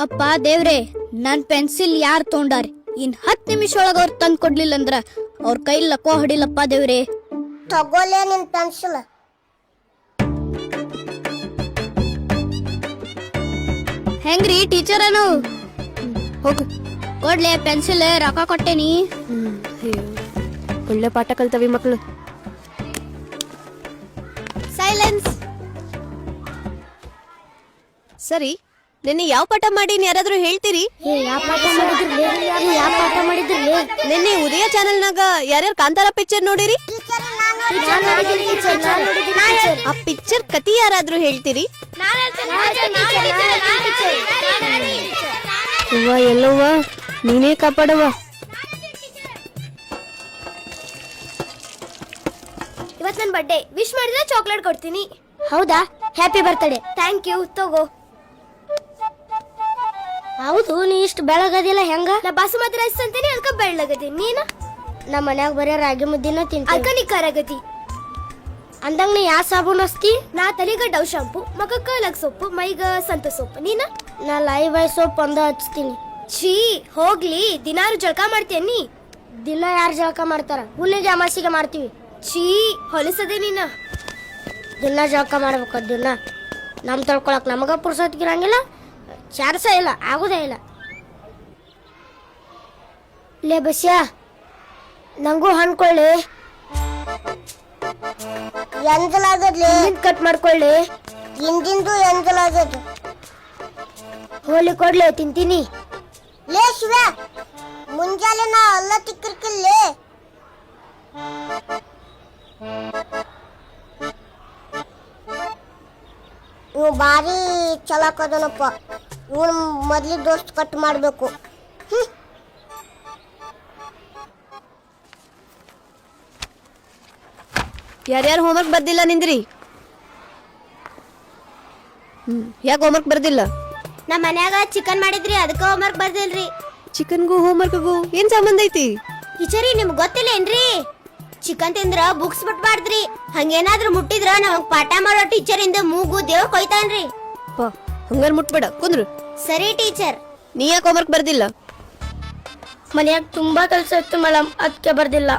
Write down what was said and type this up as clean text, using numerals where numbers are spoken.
ಅಪ್ಪ ದೇವ್ರೆ, ನನ್ ಪೆನ್ಸಿಲ್ ಯಾರ್ ತೊಗೊಂಡಾರಿ? ಇನ್ 10 ನಿಮಿಷ ಒಳಗ ಅವ್ರು ತಂದ್ ಕೊಡ್ಲಿಲ್ಲ ಅಂದ್ರ ಅವ್ರ ಕೈ ಲಕ್ಕೋ ಹೊಡಿಲಪ್ಪ ದೇವ್ರೆ. ತಗೋಲೇ ನಿನ್ ಪೆನ್ಸಿಲ್. ಹೆಂಗ್ರಿ ಟೀಚರ್ ಅನು? ಹೋಗು ಕೊಡ್ಲೆ ಪೆನ್ಸಿಲ್, ರೊಕ್ಕ ಕೊಟ್ಟೇನಿ. ಒಳ್ಳೆ ಪಾಠ ಕಲ್ತವಿ ಮಕ್ಕಳು. ಸೈಲೆನ್ಸ್. ಸರಿ, ನಿನ್ನೆ ಯಾವ ಪಾಠ ಮಾಡೀನಿ ಯಾರಾದ್ರೂ ಹೇಳ್ತೀರಿ? ನಿನ್ನೆ ಉದಯ ಚಾನೆಲ್ನಾಗ ಯಾರ್ಯಾರು ಕಾಂತಾರ ಪಿಕ್ಚರ್ ನೋಡಿರಿ? ಆ ಪಿಕ್ಚರ್ ಕತಿ ಯಾರಾದ್ರೂ ಹೇಳ್ತೀರಿ? ಎಲ್ಲವ್ವ ನೀನೇ ಕಾಪಾಡವ. ಇವತ್ ನನ್ ಬರ್ಡೇ, ವಿಶ್ ಮಾಡಿದ್ರೆ ಚಾಕ್ಲೇಟ್ ಕೊಡ್ತೀನಿ. ಹೌದಾ? Happy birthday. ಥ್ಯಾಂಕ್ ಯು, ತಗೋ. ಹೌದು, ನೀ ಇಷ್ಟು ಬೆಳಗದಿಲ್ಲ ಹೆಂಗ? ನಾ ಬಾಸುಮತಿ ರೈಸ್ ಅಂತೀನಿ, ಅದಕ್ಕ ಬೆಳ್ಳಗದಿ. ನೀನ ನಮ್ಮ ಮನ್ಯಾಗ ಬರೀ ರಾಗಿ ಮುದ್ದಿನ ತಿಂತೀನಿ. ಅದಕ್ಕ ನೀ ಕರಗತಿ. ಅಂದಂಗ ನೀ ಯಾವ ಸಾಬೂನ್ ಹಚ್ತಿ? ನಾ ತಲೆಗ ಡವ್ ಶಾಂಪು, ಮಗಕ್ಕ ಲಗ್ ಸೊಪ್ಪು, ಮೈಗ ಸಂತ ಸೊಪ್ಪು. ನೀನ? ನಾ ಲೈವ್ ಬಾಯ್ ಸೋಪ್ ಒಂದ ಹಚ್ತೀನಿ. ಛೀ, ಹೋಗ್ಲಿ. ದಿನಾರು ಜಳಕ ಮಾಡ್ತೇನಿ? ದಿನ ಯಾರು ಜಳಕ ಮಾಡ್ತಾರ? ಹುಣ್ಣಿಗೆ ಅಮಾಸಿಗೆ ಮಾಡ್ತೀವಿ. ಛೀ, ಹೊಲಸದೆ ನೀನ. ದಿನ ಜಳಕ ಮಾಡ್ಬೇಕು. ದಿನ ನಮ್ ತೊಳ್ಕೊಳಕ್ ನಮಗ ಪುರ್ಸೊತ್ತಿಗಿರಂಗಿಲ್ಲ, ಚಾರ್ಸ ಇಲ್ಲ, ಆಗುದೇ ಇಲ್ಲ. ಲೇ ಬಸ್ಯಾ, ನಂಗೂ ಹಣ್ಕೊಳ್ಳಿ. ಎಂಜಲಾಗದ್ಲಿ. ಕಟ್ ಮಾಡ್ಕೊಳ್ಳಿ. ಹಿಂದಿಂದು ಎಂಜಲಾಗದ. ಹೋಲಿ ಕೊಡ್ಲಿ, ತಿಂತೀನಿ. ಲೇ ಶಿವ, ಮುಂಜಾನೆ ನಾ ಅಲ್ಲ ತಿಕ್ಕಿರ್ಕಿಲ್ಲೇ. ಇವ್ ಬಾರಿ ಚಲಾಕದನಪ್ಪ. ಇವನ್ ಮೊದ್ಲಿ ದೋಸ್ತ್ ಕಟ್ ಮಾಡ್ಬೇಕು. ಯಾರ್ಯಾರು ಹೋಮ್ವರ್ಕ್ ಬರ್ದಿಲ್ಲ ನಿಂದ್ರಿ? ಯಾಕೆ ಹೋಮ್ವರ್ಕ್ ಬರ್ದಿಲ್ಲ? ನಮ್ಮ ಮನ್ಯಾಗ ಚಿಕನ್ ಮಾಡಿದ್ರಿ, ಅದಕ್ಕ ಹೋಮ್ವರ್ಕ್ ಬರ್ದಿಲ್ರಿ. ಚಿಕನ್ಗೂ ಹೋಮ್ವರ್ಕ್ಗೂ ಏನ್ ಸಂಬಂಧ ಐತಿ? ಟೀಚರಿ, ನಿಮ್ಗ್ ಗೊತ್ತಿಲ್ಲೇನ್ರಿ? ಚಿಕನ್ ತಿಂದ್ರ ಬುಕ್ಸ್ ಬಿಟ್ಬಾರ್ದ್ರಿ. ಹಂಗೇನಾದ್ರೂ ಮುಟ್ಟಿದ್ರ ನಮಗ್ ಪಾಠ ಮಾಡೋ ಟೀಚರ್ ಇಂದ ಮೂಗು ದೇವ್ ಕೊಯ್ತಾನ್ರಿ. ಹಂಗಾರ ಮುಟ್ಬೇಡ, ಕುಂದ್ರು. ಸರಿ ಟೀಚರ್. ನೀ ಯಾಕೆ ಹೋಮ್ವರ್ಕ್ ಬರ್ದಿಲ್ಲ? ಮನ್ಯಾಗ ತುಂಬಾ ಕೆಲಸ ಇತ್ತು ಮೇಡಮ್, ಅದಕ್ಕೆ ಬರ್ದಿಲ್ಲ.